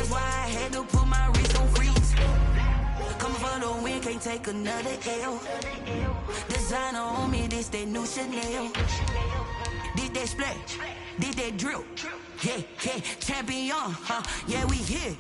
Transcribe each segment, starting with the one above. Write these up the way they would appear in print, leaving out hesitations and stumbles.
That's why I had to put my wrist on freeze. Coming for the win, can't take another L. Designer on me, this that new Chanel. This that splash, this that drip. Yeah, yeah, champion, huh? Yeah, we here.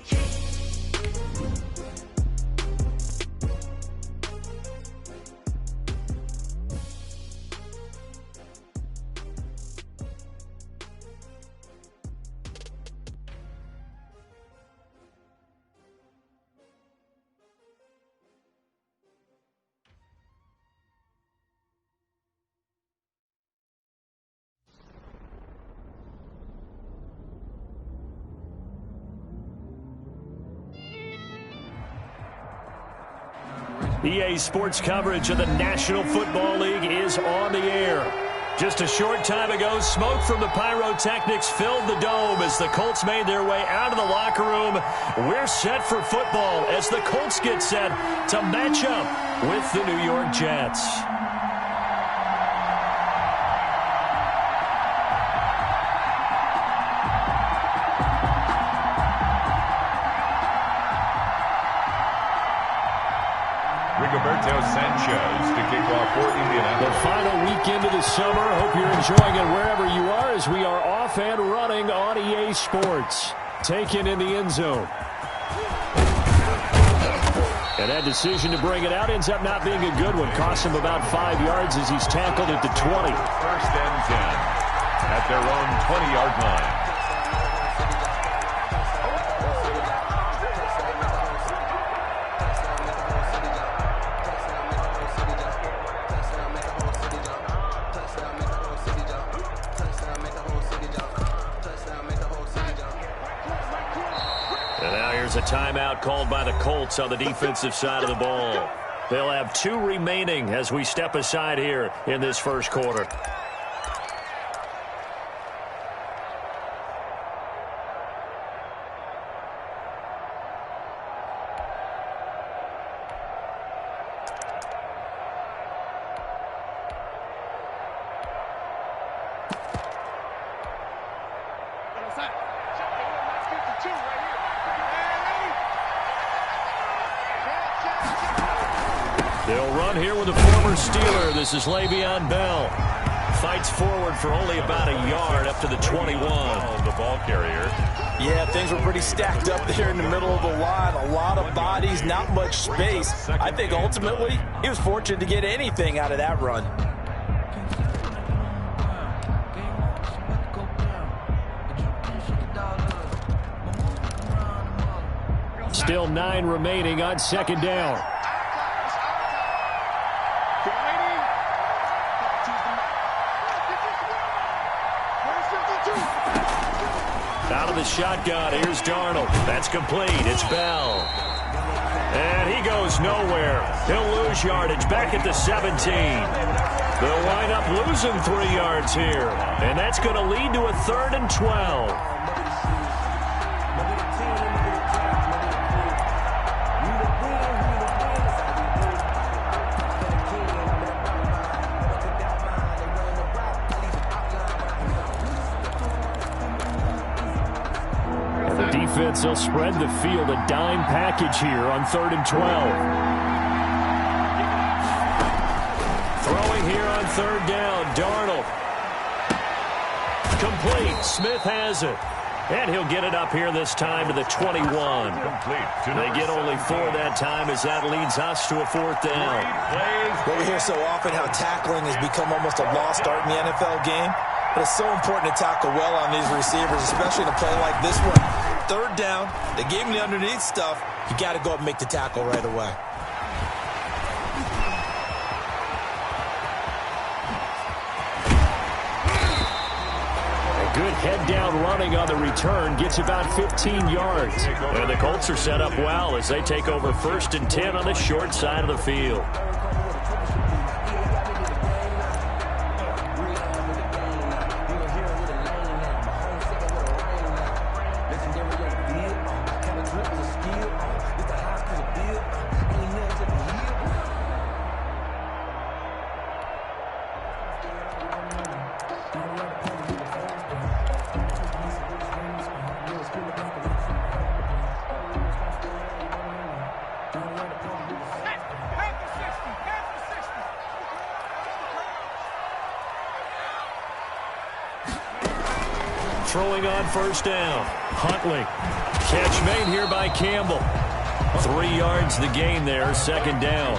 EA Sports coverage of the National Football League is on the air. Just a short time ago, smoke from the pyrotechnics filled the dome as the Colts made their way out of the locker room. We're set for football as the Colts get set to match up with the New York Jets. Roberto Sanchez to kick off for Indianapolis. The final weekend of the summer. Hope you're enjoying it wherever you are as we are off and running on EA Sports. Taken in the end zone. And that decision to bring it out ends up not being a good one. Costs him about 5 yards as he's tackled at the 20. First and 10 at their own 20-yard line. A timeout called by the Colts on the defensive side of the ball. They'll have 2 remaining as we step aside here in this first quarter. They'll run here with a former Steeler. This is Le'Veon Bell. Fights forward for only about a yard up to the 21. The ball carrier. Yeah, things were pretty stacked up there in the middle of the line. A lot of bodies, not much space. I think ultimately he was fortunate to get anything out of that run. Still 9 remaining on second down. Out of the shotgun, here's Darnold. That's complete. It's Bell. And he goes nowhere. He'll lose yardage back at the 17. They'll wind up losing 3 yards here. And that's going to lead to a 3rd and 12. Defense will spread the field, a dime package here on 3rd and 12. Throwing here on 3rd down, Darnold. Complete. Smith has it. And he'll get it up here this time to the 21. They get only 4 that time as that leads us to a 4th down. Well, we hear so often how tackling has become almost a lost art in the NFL game. But it's so important to tackle well on these receivers, especially in a play like this one. 3rd down, they gave him the underneath stuff. You got to go up and make the tackle right away. A good head-down running on the return gets about 15 yards. And the Colts are set up well as they take over 1st and 10 on the short side of the field. throwing on first down. Huntley. Catch made here by Campbell. 3 yards the gain there, second down.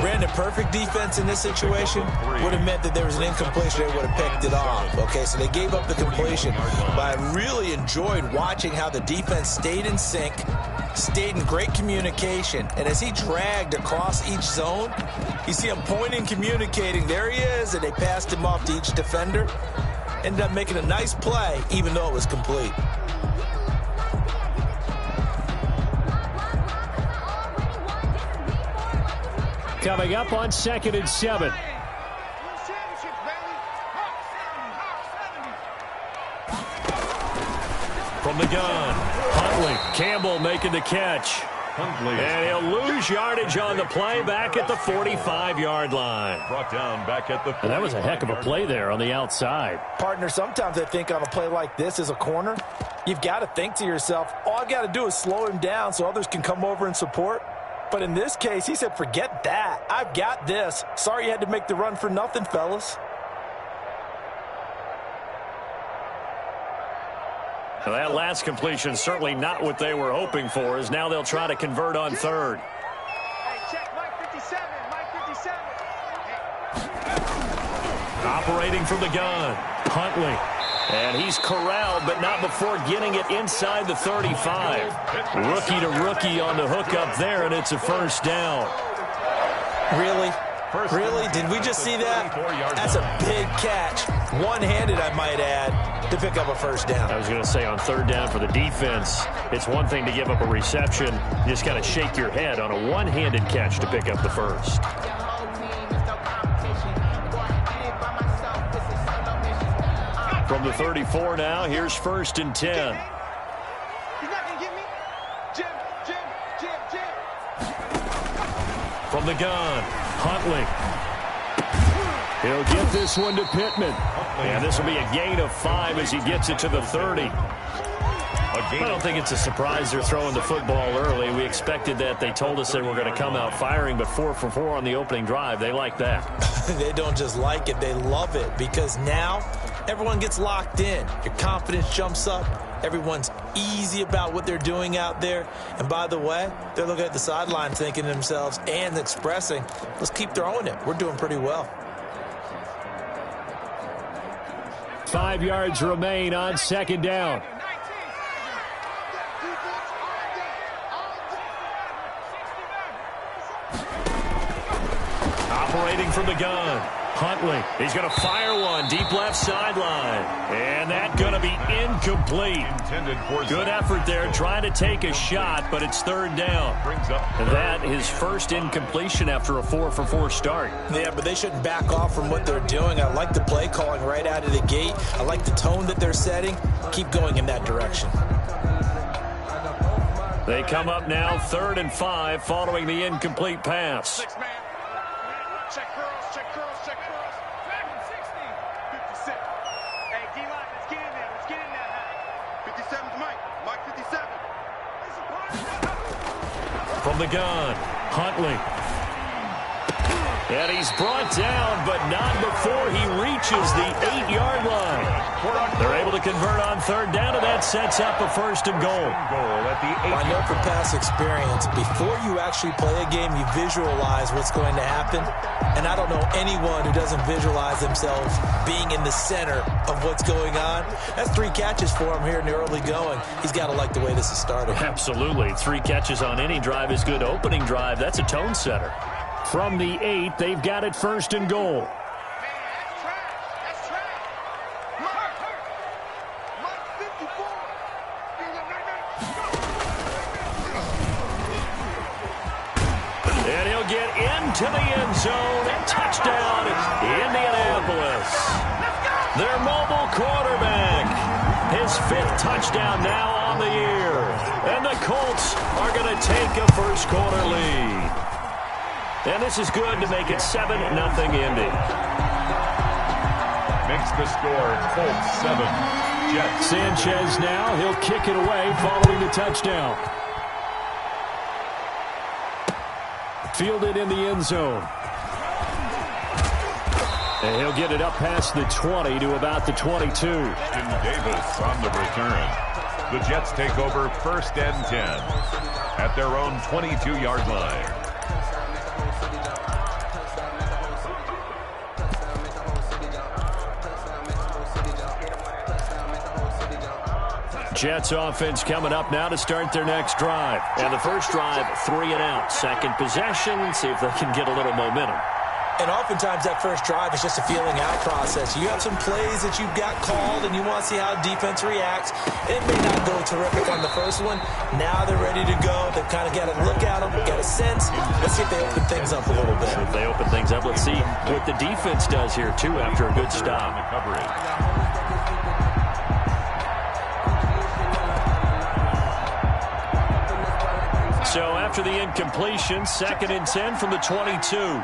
Brandon, perfect defense in this situation would have meant that there was an incompletion. They would have picked it off. Okay, so they gave up the completion. But I really enjoyed watching how the defense stayed in sync, stayed in great communication. And as he dragged across each zone, you see him pointing, communicating. There he is, and they passed him off to each defender. Ended up making a nice play, even though it was complete. Coming up on 2nd and 7. From the gun, Huntley. Campbell making the catch. And he'll lose yardage on the play back at the 45-yard line. Brought down back at the 45. And that was a heck of a play there on the outside. Partner, sometimes I think on a play like this as a corner, you've got to think to yourself, all I've got to do is slow him down so others can come over and support. But in this case, he said, forget that. I've got this. Sorry you had to make the run for nothing, fellas. Well, that last completion certainly not what they were hoping for, as now they'll try to convert on third. Hey, check Mike 57, Mike 57. Operating from the gun, Huntley. And he's corralled, but not before getting it inside the 35. Rookie to rookie on the hook up there, and it's a first down. Really? Really? Did we just see that? That's a big catch. One-handed, I might add, to pick up a first down. I was going to say on third down for the defense, it's one thing to give up a reception. You just got to shake your head on a one-handed catch to pick up the first. From the 34 now, here's 1st and 10. He's not going to get me. Jim. From the gun, Huntley. He'll get this one to Pittman. And this will be a gain of 5 as he gets it to the 30. I don't think it's a surprise they're throwing the football early. We expected that. They told us they were going to come out firing, but 4 for 4 on the opening drive. They like that. They don't just like it, they love it, because now everyone gets locked in. Your confidence jumps up. Everyone's easy about what they're doing out there. And by the way, they're looking at the sideline thinking to themselves and expressing, let's keep throwing it. We're doing pretty well. 5 yards remain on 2nd down. Operating from the gun, Huntley. He's going to fire one deep left sideline. And that's going to be incomplete. Good effort there trying to take a shot, but it's 3rd down. And that is first incompletion after a 4 for 4 start. Yeah, but they shouldn't back off from what they're doing. I like the play calling right out of the gate. I like the tone that they're setting. Keep going in that direction. They come up now 3rd and 5 following the incomplete pass. 6 man. Check curls. 57. Hey, D-line, let's get in there. 57's Mike 57. From the gun, Huntley. And he's brought down, but not before he reaches the 8-yard line. They're able to convert on 3rd down, and that sets up a 1st and goal. I know from past experience, before you actually play a game, you visualize what's going to happen. And I don't know anyone who doesn't visualize themselves being in the center of what's going on. That's 3 catches for him here in the early going. He's got to like the way this is started. Absolutely. 3 catches on any drive is good. Opening drive, that's a tone setter. From the 8, they've got it 1st and goal. That's trash. Mike 54. And he'll get into the end zone. And touchdown, Indianapolis. Their mobile quarterback. His 5th touchdown now on the year. And the Colts are going to take a first-quarter lead. And this is good to make it 7-0 Indy. Makes the score Colts 7. Jets. Sanchez now. He'll kick it away following the touchdown. Fielded in the end zone. And he'll get it up past the 20 to about the 22. Davis on the return. The Jets take over 1st and 10 at their own 22-yard line. Jets offense coming up now to start their next drive. And the first drive, 3 and out. Second possession, see if they can get a little momentum. And oftentimes that first drive is just a feeling out process. You have some plays that you've got called and you want to see how defense reacts. It may not go terrific on the first one. Now they're ready to go. They've kind of got to look at them, get a sense. Let's see if they open things up a little bit. So if they open things up, let's see what the defense does here, too, after a good stop. So after the incompletion, 2nd and 10 from the 22.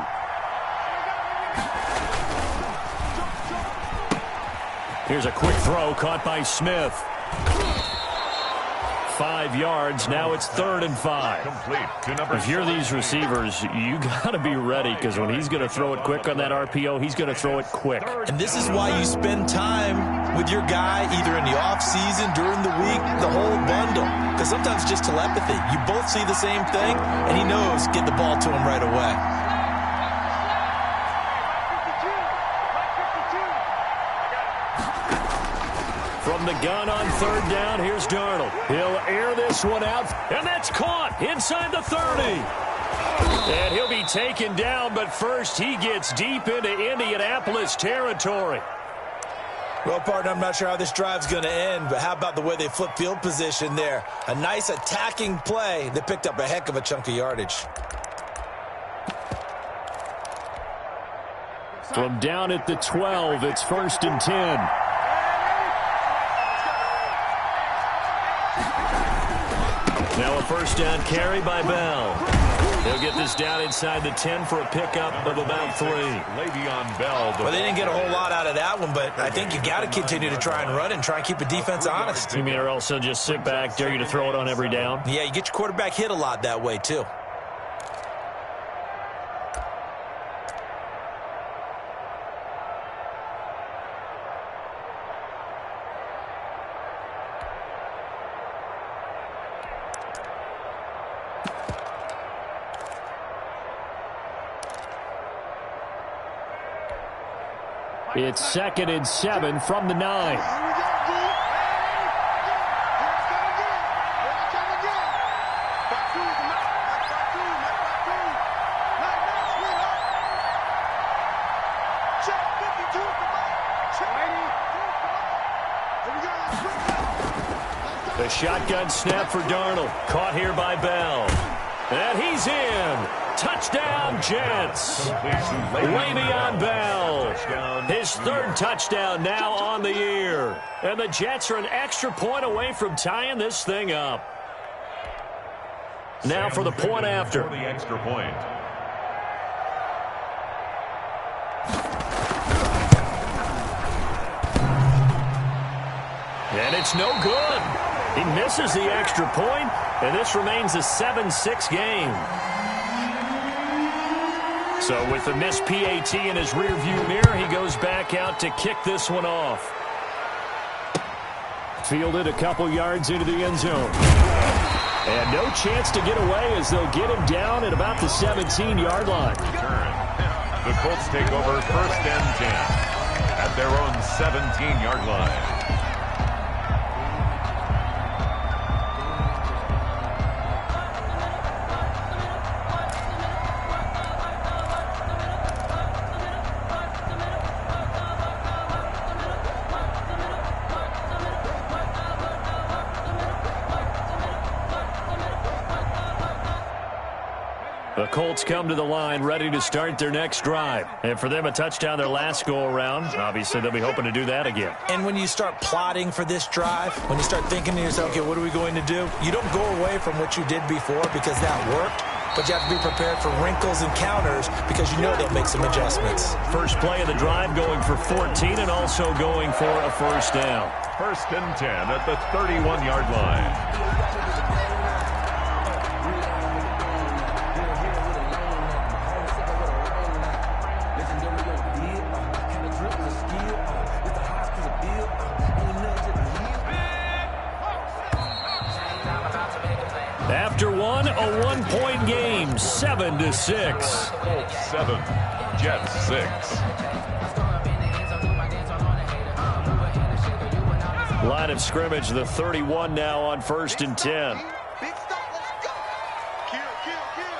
Here's a quick throw caught by Smith. 5 yards. Now it's 3rd and 5. If you're these receivers, you got to be ready because when he's going to throw it quick on that RPO, he's going to throw it quick. And this is why you spend time with your guy either in the offseason, during the week, the whole bundle. Because sometimes it's just telepathy. You both see the same thing, and he knows get the ball to him right away. From the gun on 3rd down, here's Darnold. He'll air this one out, and that's caught inside the 30. And he'll be taken down, but first he gets deep into Indianapolis territory. Well, partner, I'm not sure how this drive's going to end, but how about the way they flip field position there? A nice attacking play. They picked up a heck of a chunk of yardage. From down at the 12, it's 1st and 10. Now a first down carry by Bell. They'll get this down inside the 10 for a pickup of about 3. Le'Veon Bell. Well, they didn't get a whole lot out of that one, but I think you got to continue to try and run and try and keep the defense honest. You mean or also just sit back, dare you to throw it on every down? Yeah, you get your quarterback hit a lot that way, too. It's 2nd and 7 from the 9. The shotgun snap for Darnold. Caught here by Bell. And he's in. Touchdown, Jets. Le'Veon Bell. His 3rd touchdown now on the year. And the Jets are an extra point away from tying this thing up. Now for the point after. For the extra point. And it's no good. He misses the extra point, and this remains a 7-6 game. So with the missed PAT in his rearview mirror, he goes back out to kick this one off. Fielded a couple yards into the end zone. And no chance to get away as they'll get him down at about the 17-yard line. The Colts take over 1st and 10 at their own 17-yard line. The Colts come to the line ready to start their next drive. And for them, a touchdown their last go-around. Obviously, they'll be hoping to do that again. And when you start plotting for this drive, when you start thinking to yourself, okay, what are we going to do? You don't go away from what you did before because that worked. But you have to be prepared for wrinkles and counters because you know they'll make some adjustments. First play of the drive going for 14 and also going for a first down. 1st and 10 at the 31-yard line. After one, a one-point game, 7-6. 7, Jets 6. Line of scrimmage, the 31 now on 1st and 10. Big stop, let's go. Kill, kill, kill.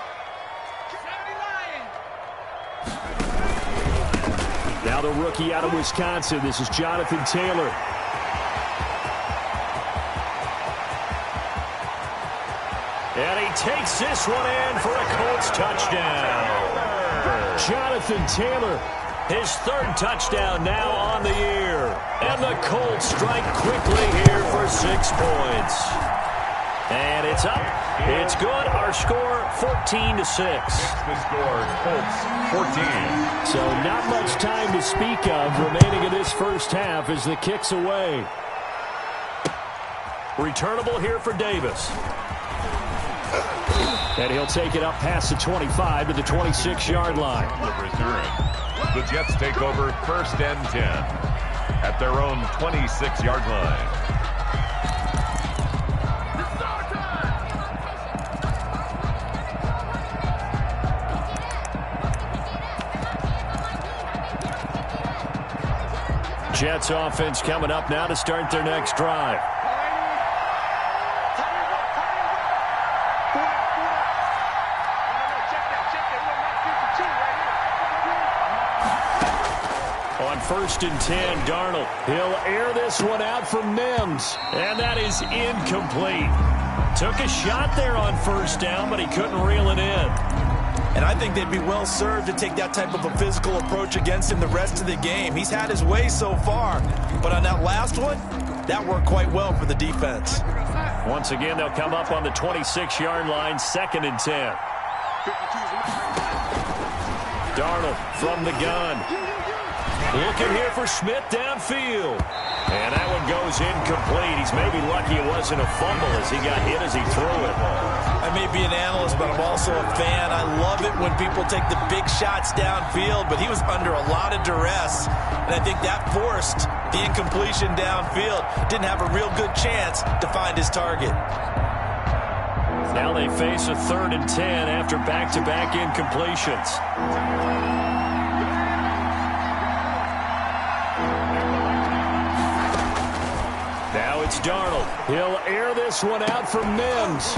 Now the rookie out of Wisconsin. This is Jonathan Taylor. And he takes this one in for a Colts touchdown. Jonathan Taylor, his 3rd touchdown now on the year. And the Colts strike quickly here for 6 points. And it's up. It's good. Our score, 14-6. The score, Colts 14. So not much time to speak of remaining in this first half as the kick's away. Returnable here for Davis. And he'll take it up past the 25 to the 26-yard line. The return. The Jets take over 1st and 10 at their own 26-yard line. Jets offense coming up now to start their next drive. On 1st and 10, Darnold. He'll air this one out for Mims. And that is incomplete. Took a shot there on 1st down, but he couldn't reel it in. And I think they'd be well served to take that type of a physical approach against him the rest of the game. He's had his way so far. But on that last one, that worked quite well for the defense. Once again, they'll come up on the 26-yard line, 2nd and 10. Darnold from the gun. Looking here for Smith downfield. And that one goes incomplete. He's maybe lucky it wasn't a fumble as he got hit as he threw it. I may be an analyst, but I'm also a fan. I love it when people take the big shots downfield, but he was under a lot of duress. And I think that forced the incompletion downfield. Didn't have a real good chance to find his target. Now they face a 3rd and 10 after back-to-back incompletions. Now it's Darnold. He'll air this one out for Mims.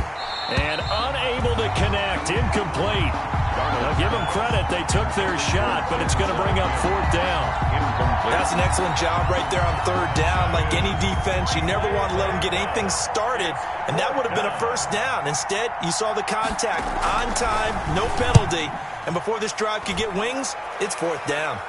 And unable to connect. Incomplete. Now give them credit. They took their shot, but it's going to bring up 4th down. Incomplete. That's an excellent job right there on 3rd down. Like any defense, you never want to let them get anything started, and that would have been a 1st down. Instead, you saw the contact on time, no penalty, and before this drive could get wings, it's 4th down.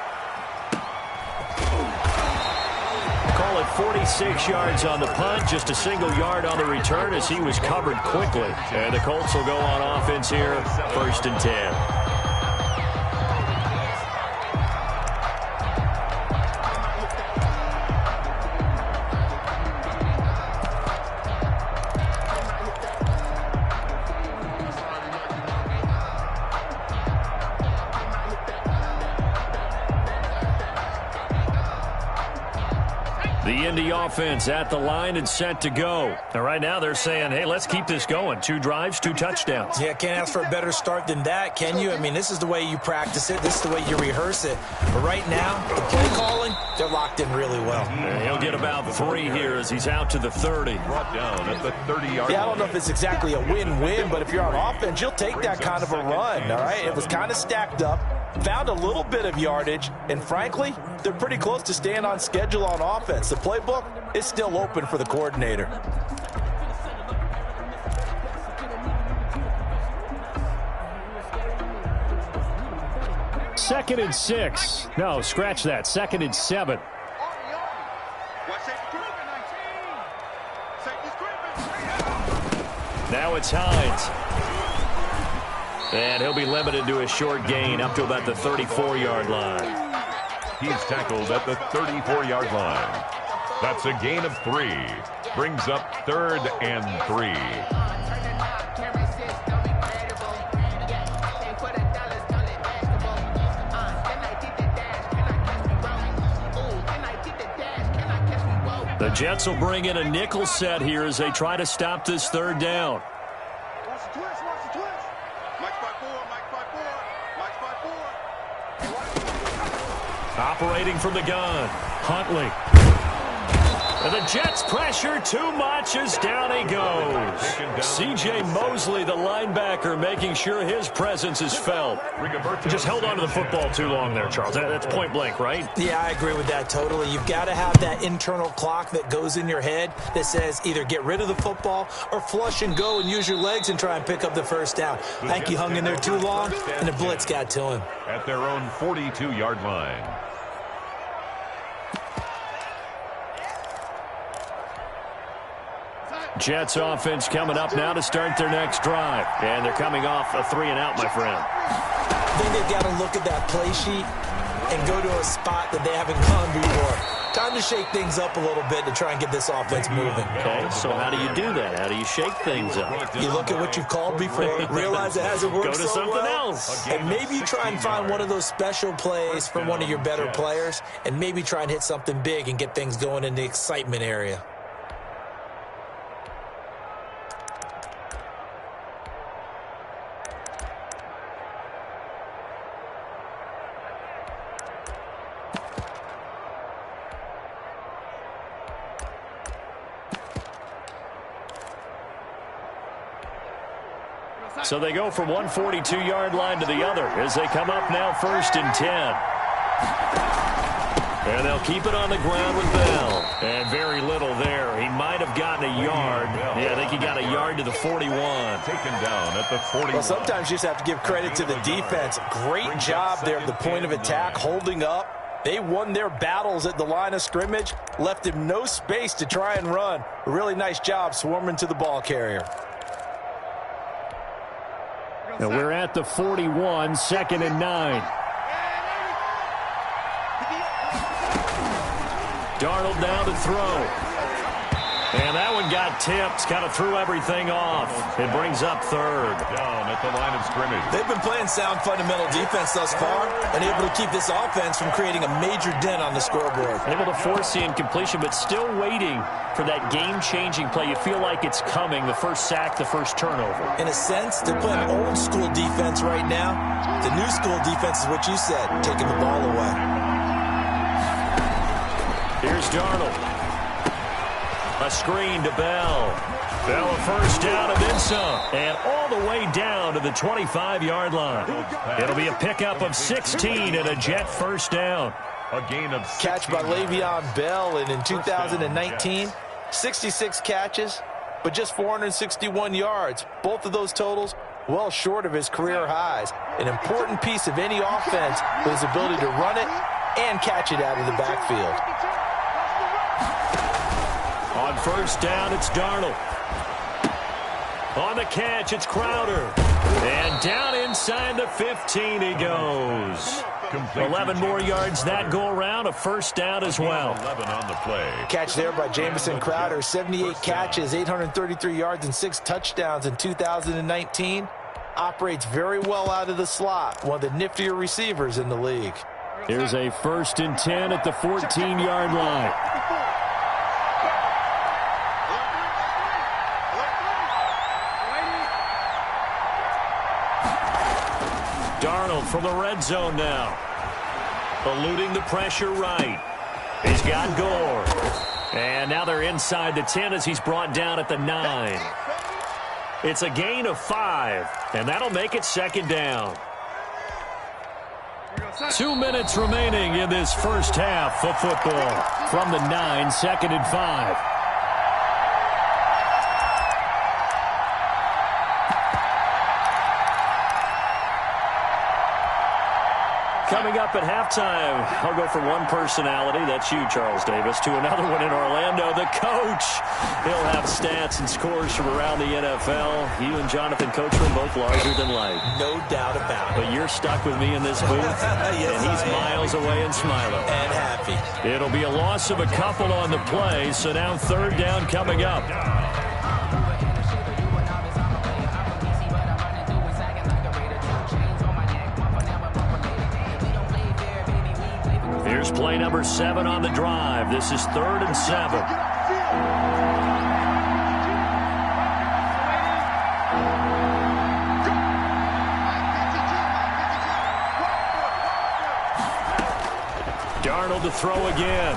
Call it 46 yards on the punt, just a single yard on the return as he was covered quickly. And the Colts will go on offense here, 1st and 10. The Indy offense at the line and set to go. And right now they're saying, hey, let's keep this going. 2 drives, 2 touchdowns. Yeah, can't ask for a better start than that, can you? I mean, this is the way you practice it. This is the way you rehearse it. But right now, the play calling, they're locked in really well. And he'll get about 3 here as he's out to the 30. Brought down at the 30-yard Yeah, I don't know if it's exactly a win-win, but if you're on offense, you'll take that kind of a run, all right? It was kind of stacked up. Found a little bit of yardage, and frankly, they're pretty close to staying on schedule on offense. The playbook is still open for the coordinator. Second and 6. No, scratch that. 2nd and 7. Now it's Hines. And he'll be limited to a short gain up to about the 34-yard line. He's tackled at the 34-yard line. That's a gain of 3. Brings up 3rd and 3. The Jets will bring in a nickel set here as they try to stop this 3rd down. Watch the twist, watch the twist. Mike 5-4, Mike 5-4, Mike 5-4. Operating from the gun, Huntley. And the Jets pressure too much as down he goes. C.J. Mosley, the linebacker, making sure his presence is felt. Just held on to the football too long there, Charles. That's point blank, right? Yeah, I agree with that totally. You've got to have that internal clock that goes in your head that says either get rid of the football or flush and go and use your legs and try and pick up the first down. I think he hung in there too long, and the blitz got to him. At their own 42-yard line. Jets offense coming up now to start their next drive. And they're coming off a 3-and-out, my friend. I think they've got to look at that play sheet and go to a spot that they haven't gone before. Time to shake things up a little bit to try and get this offense moving. Okay, so how do you do that? How do you shake things up? You look at what you've called before, realize it hasn't worked so well. Go to something else. And maybe you try and find one of those special plays from one of your better players, and maybe try and hit something big and get things going in the excitement area. So they go from one 42-yard line to the other as they come up now 1st and 10. And they'll keep it on the ground with Bell. And very little there. He might have gotten a yard. Yeah, I think he got a yard to the 41. Taken down at the 41. Well, sometimes you just have to give credit to the defense. Great job there at the point of attack, holding up. They won their battles at the line of scrimmage, left him no space to try and run. A really nice job swarming to the ball carrier. Now we're at the 41, 2nd and 9. Darnold now to throw. And that one got tipped, kind of threw everything off. It brings up 3rd. Down at the line of scrimmage. They've been playing sound fundamental defense thus far and able to keep this offense from creating a major dent on the scoreboard. Able to force the incompletion, but still waiting for that game-changing play. You feel like it's coming, the first sack, the first turnover. In a sense, they're playing old-school defense right now. The new-school defense is what you said, taking the ball away. Here's Darnold. A screen to Bell. Bell a first down and then some. And all the way down to the 25-yard line. It'll be a pickup of 16 and a Jet first down. A gain of 16. Catch by Le'Veon Bell, and in 2019, 66 catches, but just 461 yards. Both of those totals well short of his career highs. An important piece of any offense with his ability to run it and catch it out of the backfield. On first down, it's Darnold. On the catch, it's Crowder. And down inside the 15 he goes. 11 more yards that go around, a first down as well. 11 on the play. Catch there by Jamison Crowder, 78 catches, 833 yards, and 6 touchdowns in 2019. Operates very well out of the slot, one of the niftier receivers in the league. Here's a 1st and 10 at the 14-yard line. Darnold from the red zone now. Eluding the pressure right. He's got Gore. And now they're inside the 10 as he's brought down at the 9. It's a gain of 5, and that'll make it 2nd down. 2 minutes remaining in this first half of football. From the 9, 2nd and 5. Coming up at halftime, I'll go from one personality, that's you, Charles Davis, to another one in Orlando, the coach. He'll have stats and scores from around the NFL. You and Jonathan Coachman both larger than life. No doubt about it. But you're stuck with me in this booth, Yes, and he's miles away and smiling. And happy. It'll be a loss of a couple on the play, so now 3rd down coming up. Here's play number 7 on the drive. This is 3rd and 7. Darnold to throw again.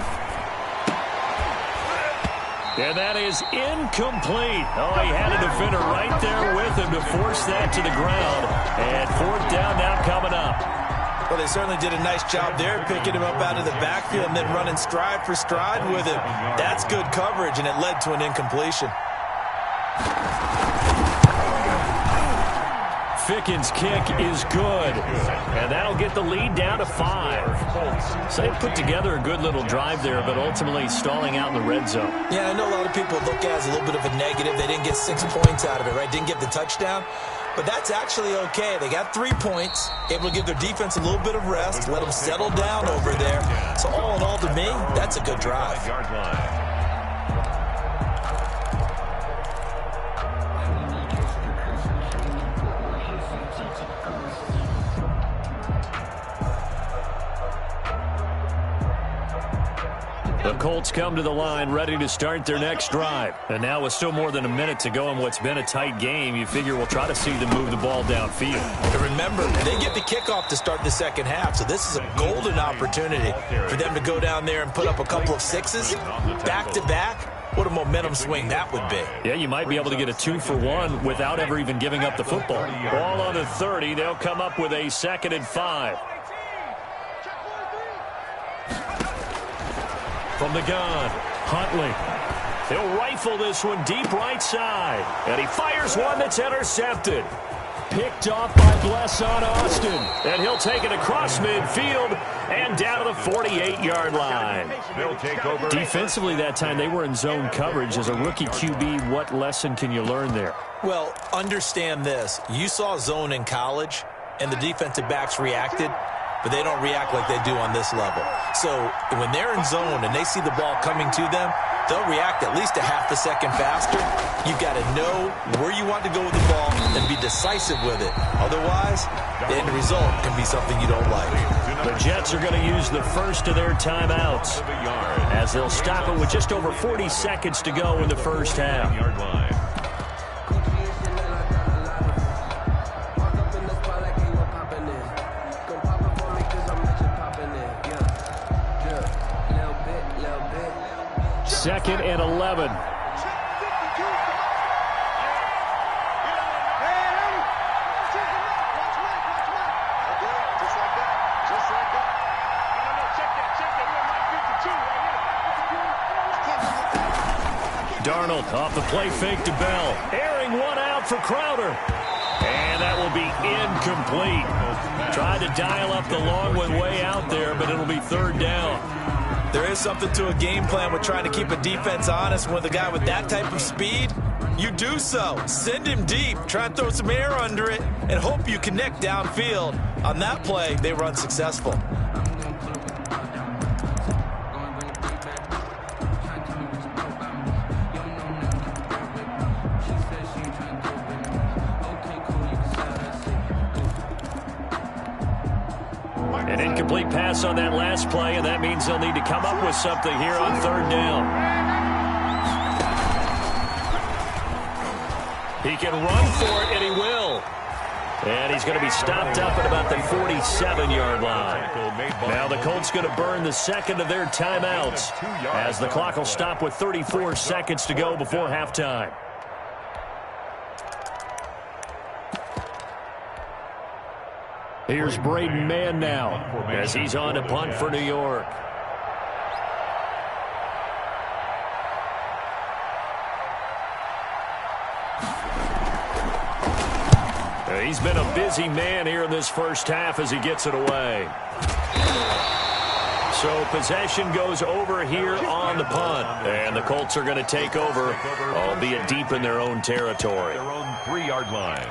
And that is incomplete. Oh, he had a defender right there with him to force that to the ground. And fourth down now coming up. Well, they certainly did a nice job there, picking him up out of the backfield and then running stride for stride with him. That's good coverage, and it led to an incompletion. Ficken's kick is good, and that'll get the lead down to 5. So they put together a good little drive there, but ultimately stalling out in the red zone. Yeah, I know a lot of people look at it as a little bit of a negative. They didn't get 6 points out of it, right? Didn't get the touchdown. But that's actually okay. They got 3 points, able to give their defense a little bit of rest, let them settle down over there. So all in all, to me, that's a good drive. The Colts come to the line ready to start their next drive. And now with still more than a minute to go in what's been a tight game, you figure we'll try to see them move the ball downfield. And remember, they get the kickoff to start the second half, so this is a golden opportunity for them to go down there and put up a couple of sixes back-to-back. What a momentum swing that would be. Yeah, you might be able to get a 2-for-1 without ever even giving up the football. Ball on the 30. They'll come up with a 2nd and 5. From the gun, Huntley. He'll rifle this one deep right side. And he fires one that's intercepted. Picked off by Bless on Austin. And he'll take it across midfield and down to the 48-yard line. They'll take over. Defensively that time, they were in zone coverage. As a rookie QB, what lesson can you learn there? Well, understand this. You saw zone in college, and the defensive backs reacted, but they don't react like they do on this level. So when they're in zone and they see the ball coming to them, they'll react at least a half a second faster. You've got to know where you want to go with the ball and be decisive with it. Otherwise, the end result can be something you don't like. The Jets are going to use the first of their timeouts as they'll stop it with just over 40 seconds to go in the first half. Second and 11. Darnold off the play fake to Bell. Airing one out for Crowder. And that will be incomplete. Tried to dial up the long one way out there, but it'll be 3rd down. There is something to a game plan with trying to keep a defense honest. With a guy with that type of speed, you do so. Send him deep. Try and throw some air under it and hope you connect downfield. On that play, they were unsuccessful. An incomplete pass on that last play, and that means they'll need to come up with something here on 3rd down. He can run for it, and he will. And he's going to be stopped up at about the 47-yard line. Now the Colts going to burn the second of their timeouts as the clock will stop with 34 seconds to go before halftime. Here's Braden Mann now as he's on to punt for New York. He's been a busy man here in this first half as he gets it away. So possession goes over here on the punt. And the Colts are going to take over, albeit deep in their own territory. Their own 3-yard line.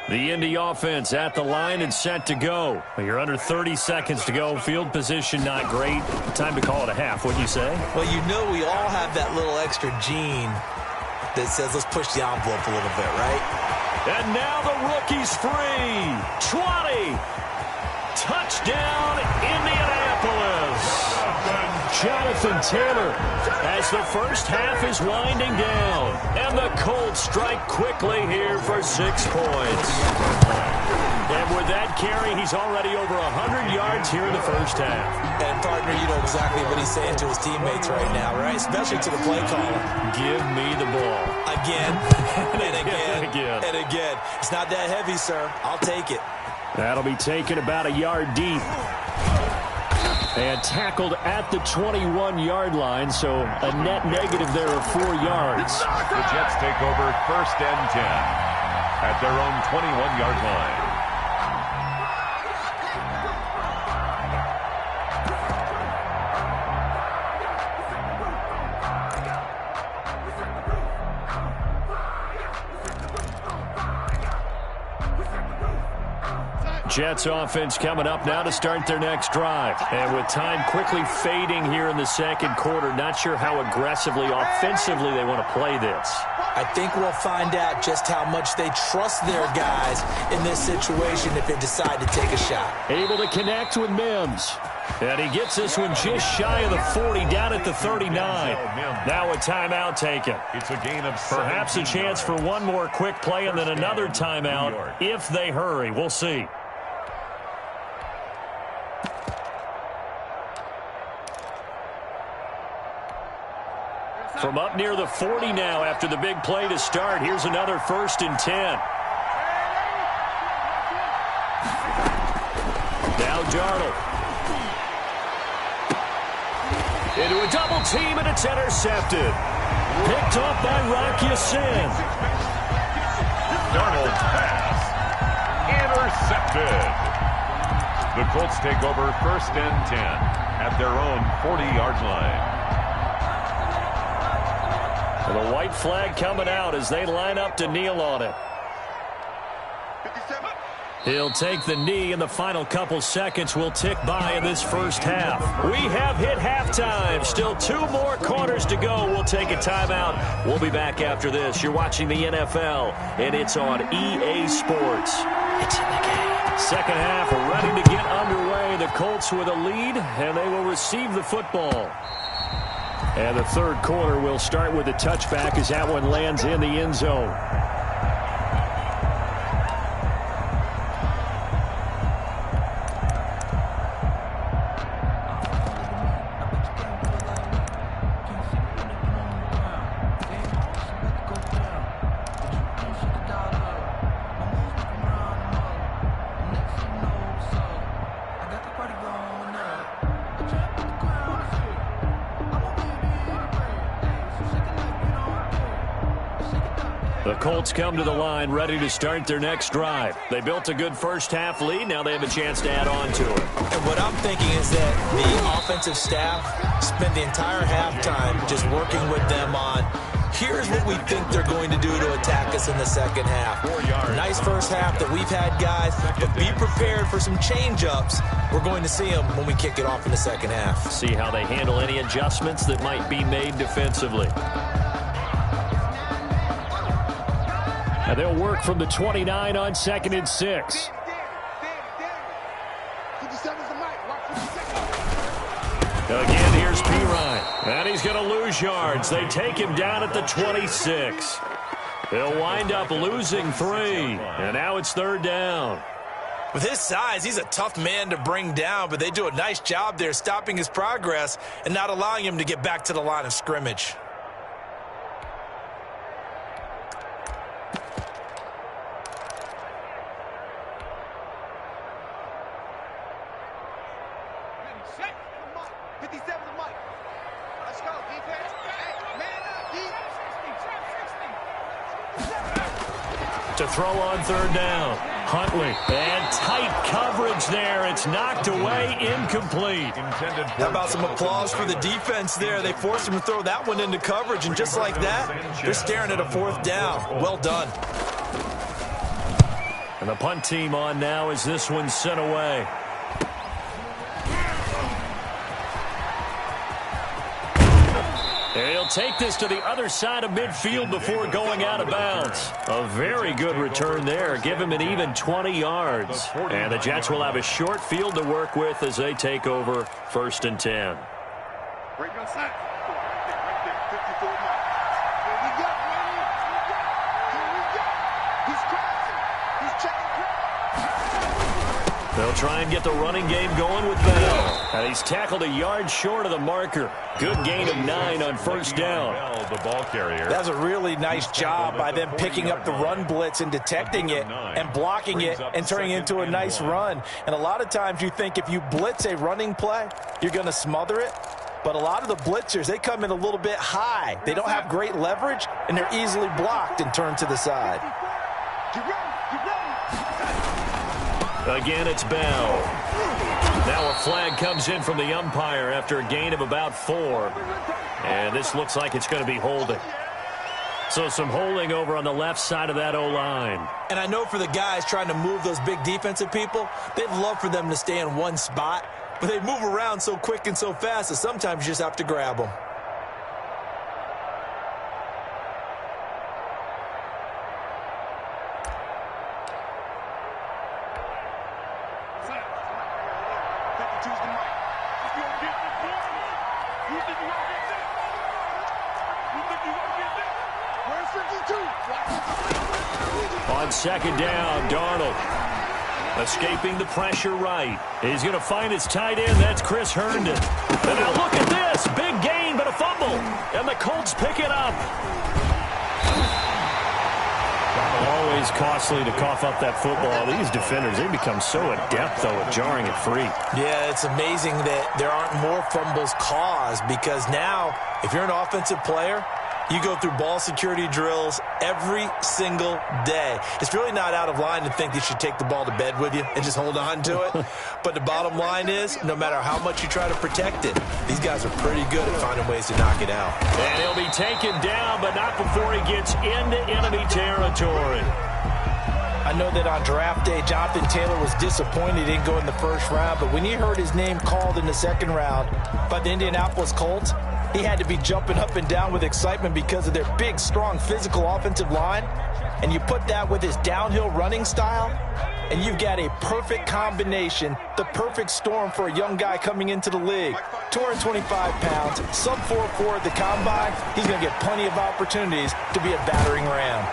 The Indy offense at the line and set to go. You're under 30 seconds to go. Field position not great. Time to call it a half, wouldn't you say? Well, you know we all have that little extra gene that says let's push the envelope a little bit, right? And now the rookie's free. 20. Touchdown, Indianapolis. Jonathan Taylor as the first half is winding down. And the Colts strike quickly here for 6 points. And with that carry, he's already over 100 yards here in the first half. And, partner, you know exactly what he's saying to his teammates right now, right? Especially to the play caller. Give me the ball. Again, and again, and again. It's not that heavy, sir. I'll take it. That'll be taken about a yard deep. And tackled at the 21-yard line, so a net negative there of 4 yards. The Jets take over first and 10 at their own 21-yard line. Jets offense coming up now to start their next drive. And with time quickly fading here in the second quarter, not sure how aggressively, offensively they want to play this. I think we'll find out just how much they trust their guys in this situation if they decide to take a shot. Able to connect with Mims. And he gets this one just shy of the 40, down at the 39. Now a timeout taken. It's a gain of perhaps a chance for one more quick play and then another timeout if they hurry. We'll see. From up near the 40 now after the big play to start. Here's another 1st and 10. Now Darnold. Into a double team, and it's intercepted. Picked off by Rocky Sin. Darnold's pass. Intercepted. The Colts take over 1st and 10 at their own 40-yard line. And the white flag coming out as they line up to kneel on it. He'll take the knee, and the final couple seconds will tick by in this first half. We have hit halftime. Still 2 more quarters to go. We'll take a timeout. We'll be back after this. You're watching the NFL, and it's on EA Sports. It's in the game. Second half ready to get underway. The Colts with a lead, and they will receive the football. And the third quarter will start with a touchback as that one lands in the end zone. The Colts come to the line ready to start their next drive. They built a good first half lead. Now they have a chance to add on to it. And what I'm thinking is that the offensive staff spent the entire halftime just working with them on, here's what we think they're going to do to attack us in the second half. Nice first half that we've had, guys, but be prepared for some change-ups. We're going to see them when we kick it off in the second half. See how they handle any adjustments that might be made defensively. And they'll work from the 29 on 2nd and 6. Again, here's Pirine. And he's going to lose yards. They take him down at the 26. They'll wind up losing 3. And now it's 3rd down. With his size, he's a tough man to bring down, but they do a nice job there stopping his progress and not allowing him to get back to the line of scrimmage. To throw on 3rd down. Huntley. And tight coverage there. It's knocked away, incomplete. How about some applause for the defense there? They forced him to throw that one into coverage, and just like that, they're staring at a 4th down. Well done. And the punt team on now as this one's sent away. He'll take this to the other side of midfield before going out of bounds. A very good return there. Give him an even 20 yards. And the Jets will have a short field to work with as they take over 1st and 10. Break on side. Right there. 54 Mike. Here we go. Here we go. He's crossing. He's checking crowd. They'll try and get the running game going with Bell. And he's tackled a yard short of the marker. Good gain of 9 on first down. The ball carrier. That's a really nice job by them picking up the run blitz and detecting it and blocking it and turning it into a nice run. And a lot of times you think if you blitz a running play, you're going to smother it. But a lot of the blitzers, they come in a little bit high. They don't have great leverage, and they're easily blocked and turned to the side. Again, it's Bell. Now a flag comes in from the umpire after a gain of about 4. And this looks like it's going to be holding. So some holding over on the left side of that O-line. And I know for the guys trying to move those big defensive people, they'd love for them to stay in one spot. But they move around so quick and so fast that sometimes you just have to grab them. On second down, Darnold escaping the pressure right. He's going to find his tight end. That's Chris Herndon. And now look at this. Big gain, but a fumble. And the Colts pick it up. Always costly to cough up that football. These defenders, they become so adept, though, at jarring it free. Yeah, it's amazing that there aren't more fumbles caused because now, if you're an offensive player, you go through ball security drills every single day. It's really not out of line to think you should take the ball to bed with you and just hold on to it. But the bottom line is, no matter how much you try to protect it, these guys are pretty good at finding ways to knock it out. And he'll be taken down, but not before he gets into enemy territory. I know that on draft day, Jonathan Taylor was disappointed he didn't go in the first round, but when he heard his name called in the second round by the Indianapolis Colts, he had to be jumping up and down with excitement because of their big, strong, physical offensive line. And you put that with his downhill running style, and you've got a perfect combination, the perfect storm for a young guy coming into the league. 225 pounds, sub 4.4 at the combine. He's going to get plenty of opportunities to be a battering ram.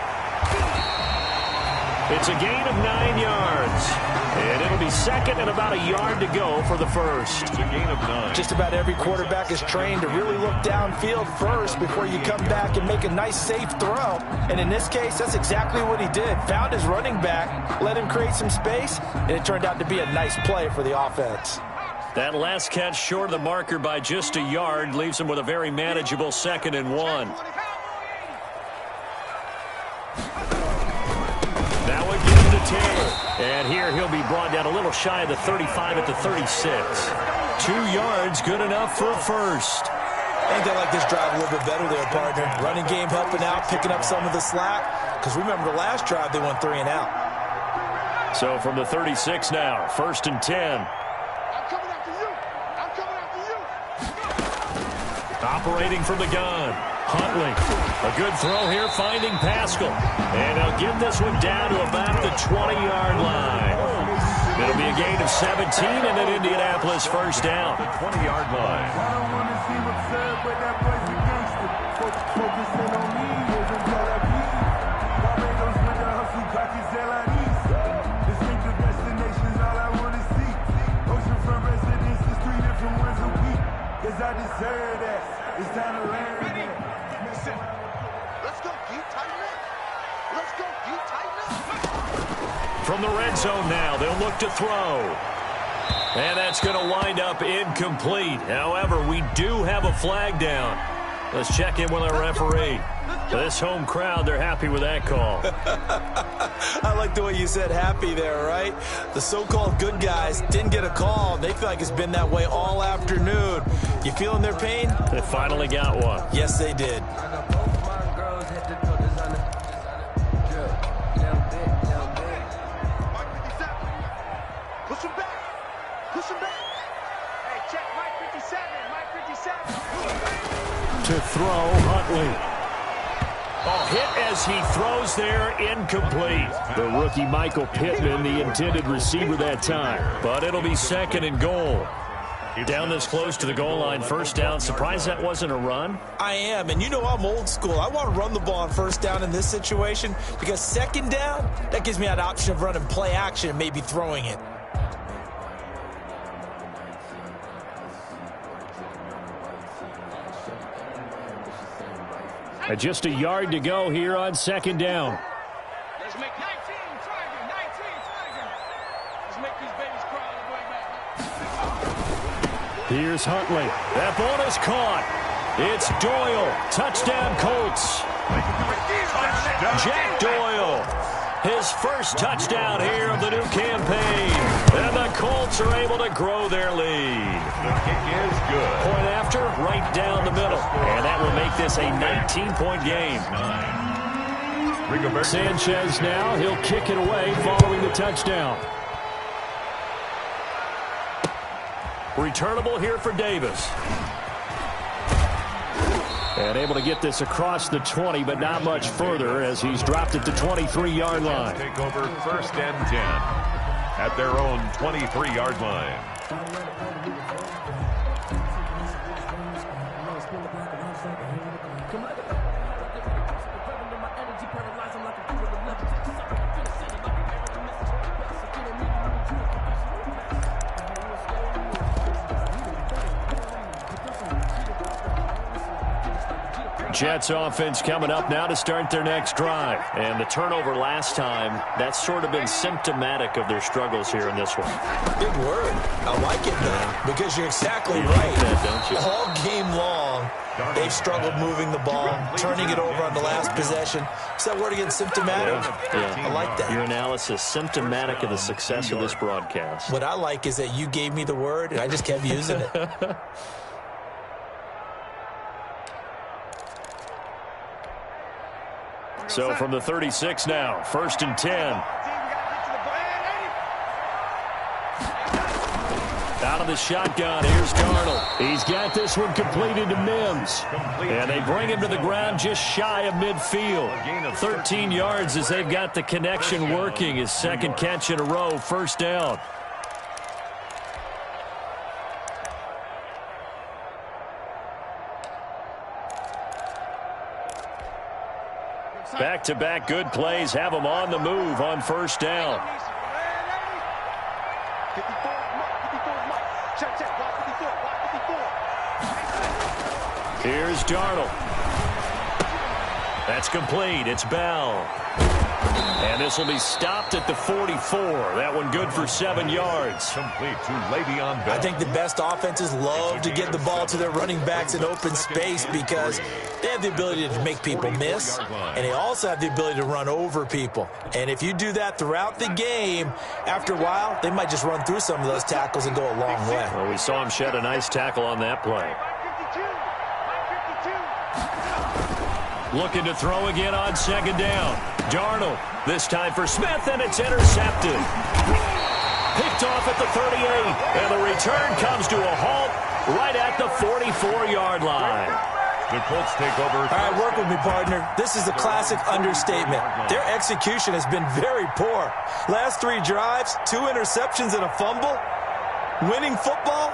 It's a gain of 9 yards. And it'll be second and about a yard to go for the first. It's a gain of 9. Just about every quarterback is trained to really look downfield first before you come back and make a nice, safe throw. And in this case, that's exactly what he did. Found his running back, let him create some space, and it turned out to be a nice play for the offense. That last catch short of the marker by just a yard leaves him with a very manageable 2nd and 1. Now again to Taylor. And here he'll be brought down a little shy of the 35 at the 36. 2 yards, good enough for a first. I think they like this drive a little bit better there, partner. Running game helping out, picking up some of the slack. Because remember the last drive, they went 3 and out. So from the 36 now, 1st and 10. I'm coming after you. I'm coming after you. Operating from the gun. Huntley. A good throw here, finding Pascal. And he'll get this one down to about the 20-yard line. It'll be a gain of 17 and an Indianapolis first down. 20-yard line. I don't want to seem absurd, but that boy's a gangster. Focusing on me, living Tel Aviv. Barbados with the hustle, cocky Zelanis. Distinctive destinations, all I want to see. Oceanfront residences, 3 different ones a week. Cause I deserve that. It's time to learn that. Let's go, Pete. Tighten up. Let's go, Pete. Tighten up. From the red zone now, they'll look to throw. And that's going to wind up incomplete. However, we do have a flag down. Let's check in with our referee. This home crowd, they're happy with that call. I like the way you said happy there, right? The so-called good guys didn't get a call. They feel like it's been that way all afternoon. You feeling their pain? They finally got one. Yes, they did. Push him back. Push him back. Hey, check Mike 57. Mike 57. To throw, Huntley. Oh, hit as he throws there, incomplete. The rookie Michael Pittman, the intended receiver that time. But it'll be 2nd and goal. Down this close to the goal line, first down. Surprised that wasn't a run? I am, and you know I'm old school. I want to run the ball on first down in this situation because second down, that gives me that option of running play action and maybe throwing it. And just a yard to go here on second down. Let's make 19 target. Let's make these babies cry on the way back. Here's Huntley. That ball is caught. It's Doyle. Touchdown, Colts. Jack Doyle. His first touchdown here of the new campaign. And the Colts are able to grow their lead. The kick is good. Point after, right down the middle. And that will make this a 19-point game. Sanchez now, he'll kick it away following the touchdown. Returnable here for Davis. And able to get this across the 20, but not much further as he's dropped at the 23-yard line. Take over first and 10 at their own 23-yard line. Jets offense coming up now to start their next drive. And the turnover last time, that's sort of been symptomatic of their struggles here in this one. Big word. I like it, man, because you're exactly right. Like that, don't you? All game long, they've struggled moving the ball, turning it over on the last possession. Is that word again, symptomatic? Yeah. I like that. Your analysis, symptomatic of the success of this broadcast. What I like is that you gave me the word, and I just kept using it. So from the 36 now, first and 10. Out of the shotgun, here's Darnold. He's got this one completed to Mims. And they bring him to the ground just shy of midfield. 13 yards as they've got the connection working. His second catch in a row, first down. Back-to-back good plays have them on the move on first down. Here's Darnold. That's complete. It's Bell. And this will be stopped at the 44. That one good for 7 yards. Complete to Le'Veon Bell. I think the best offenses love to get the ball to their running backs in open space because they have the ability to make people miss, and they also have the ability to run over people. And if you do that throughout the game, after a while, they might just run through some of those tackles and go a long way. Well, we saw him shed a nice tackle on that play. Looking to throw again on second down. Darnold, this time for Smith, and it's intercepted. Picked off at the 38, and the return comes to a halt right at the 44-yard line. The Colts take over. All right, work with me, partner. This is a classic understatement. Their execution has been very poor. Last 3 drives, 2 interceptions and a fumble. Winning football?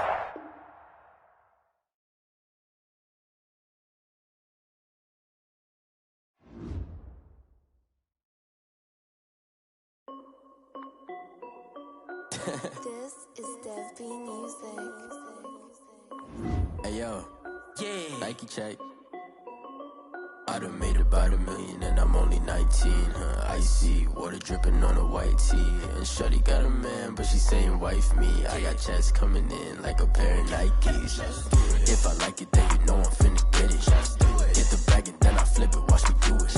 This is Dev B Music. Hey yo, yeah, Nike check. I done made about $1 million and I'm only 19. Icy water dripping on a white tee. And shorty got a man, but she saying wife me. I got checks coming in like a pair of Nikes. If I like it, then you know I'm finna get it. Hit the bag and then I flip it, watch me do it.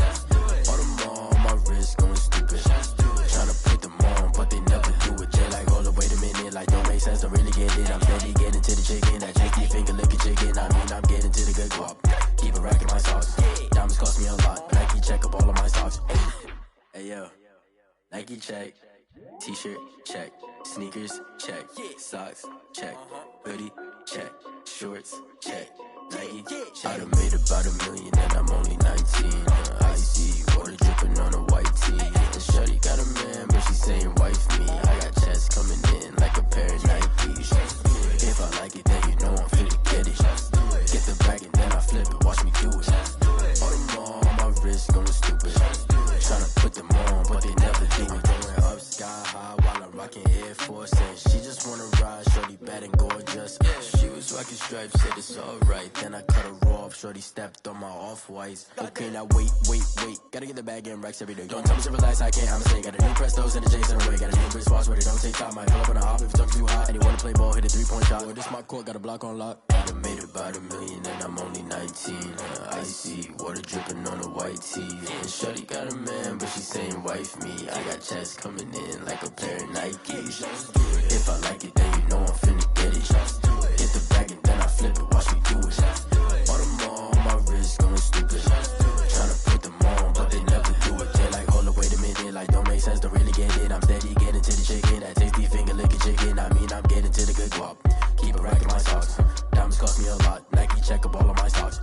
All them on my wrist going stupid. Tryna put them on, but they never do it. They like, hold up, wait a minute, like don't make sense, don't really get it. I'm steady getting to the chicken, that cheeky finger licking chicken. I mean, I'm getting to the good guap. Keep a rack in my socks. Diamonds cost me a lot. Nike check up all of my socks. Hey yo, Nike check. T-shirt check. Sneakers check. Socks check. Hoodie check. Shorts check. Nike. I done made about $1 million and I'm only 19. Icy water dripping on a white tee. And shorty got a man, but she saying wife me. I got checks coming in like a pair of Nikes. If I like it, then wrist going stupid. Tryna put them on, but they never do it. Going up sky high while I'm rocking Air Force. And she just wanna ride, shorty bad and gorgeous. She was rocking stripes, said it's alright. Then I cut her off, shorty stepped on my off-whites. Okay, now wait. Gotta get the bag in racks every day. Don't tell me to relax, I can't, I'ma say. Got a new Prestos and a J's in the way. Got a new British watch, but it don't take time. Might pull up on a hop if it's talking too hot. And you wanna play ball, hit a 3-point shot. Well, this my court, got a block on lock. I done made about $1 million and I'm only 19. Icy, water dripping on a white tee. And shorty got a man, but she saying wife me. I got checks coming in like a pair of Nikes. If I like it, then you know I'm finna get it. Hit the bag and then I flip it, watch me do it. All them on my wrist going stupid. Tryna put them on, but they never do it. They're like, hold up, wait a minute, like don't make sense, don't really get it. I'm steady getting to the chicken, that tasty finger licking chicken. I mean, I'm getting to the good guap. Keep it racking my socks. Diamonds cost me a lot. Nike check up all of my stocks.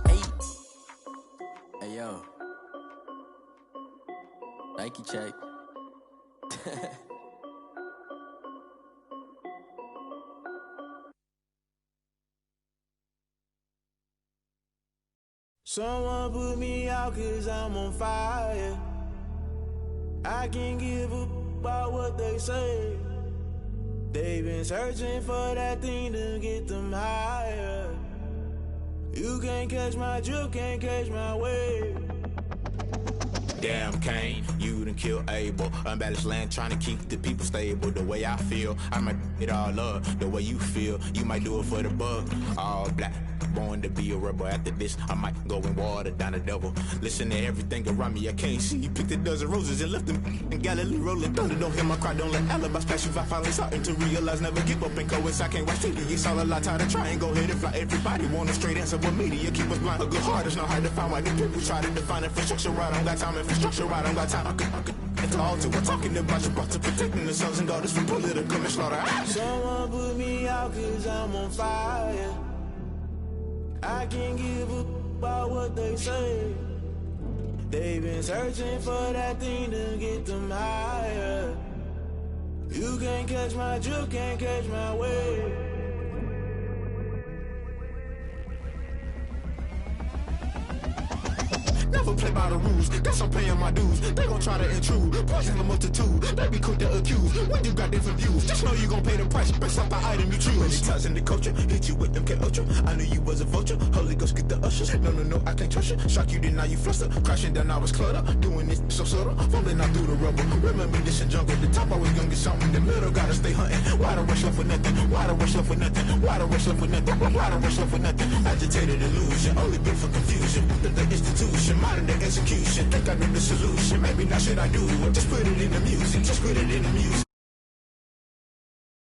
Hey yo. Nike check. Someone put me out 'cause I'm on fire. I can't give a about what they say. They've been searching for that thing to get them higher. You can't catch my drift, can't catch my wave. Damn Kane, you done killed Abel. Unbalanced land trying to keep the people stable. The way I feel, I might it all up. The way you feel, you might do it for the bug. All black, born to be a rebel. After this, I might go and water down the devil. Listen to everything around me, I can't see. You picked a dozen roses and left them in Galilee rolling thunder. Don't hear my cry, don't let alibis pass you. I finally starting to realize, never give up and coincide. Can't watch TV, it's all a lot. Tired of trying, go ahead and fly. Everybody want a straight answer, but media keep us blind. A good heart is not hard to find. Why the people try to define infrastructure right? I don't got time, infrastructure right, I don't got time. I could it's all to we're talking about you, brought to protecting the sons and daughters from political and slaughter. Someone put me out 'cause I'm on fire. I can't give a about what they say. They've been searching for that thing to get them higher. You can't catch my drift, can't catch my wave. Never play by the rules, guess I'm paying my dues. They gon' try to intrude, poison the multitude. They be quick to accuse, when you got different views. Just know you gon' pay the price, based off the item you choose. Many times in the culture, hit you with them K-Ultra. I knew you was a vulture, Holy Ghost get the ushers. No, I can't trust you. Shock you, then now you fluster. Crashing down, I was cluttered. Doing this so subtle, fumbling out through the rubble. Remember this in jungle, the top always gonna get something. In the middle, gotta stay hunting. Why the rush left for nothing? Why the rush left for nothing? Why the rush left for nothing? Why the rush left for nothing? Agitated illusion, only built for confusion. The institution, modern day execution. Think I know the solution. Maybe not should I do it? Just put it in the music. Just put it in the music.